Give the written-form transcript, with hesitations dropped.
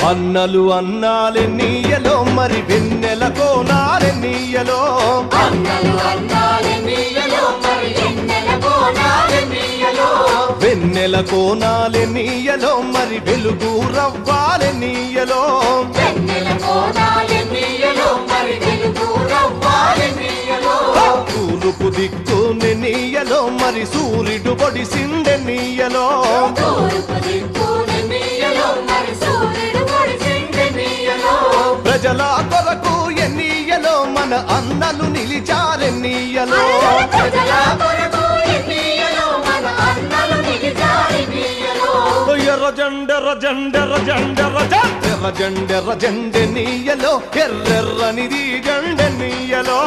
అన్నలు అన్నాలెన్నీయలో మరి వెన్నెల కోనాలెన్నీయలో వెన్నెల కోనాలెన్నీయలో మరి వెలుగు రవ్వాలెన్నీయలో తూర్పు దిక్కు నెన్నీయలో మరి సూర్యుడు పొడిసిందెన్నీయలో ప్రజల కొరకు ఎన్నీయలో మన అన్నలు నిలిచారెన్నీయలో ఎర్ర జెండెర్ర జెండెర్ర జెండెర్ర జెండెర్ర జెండెర్ర జెండెన్నీయలో ఎర్రెర్రనిది జెండెన్నీయలో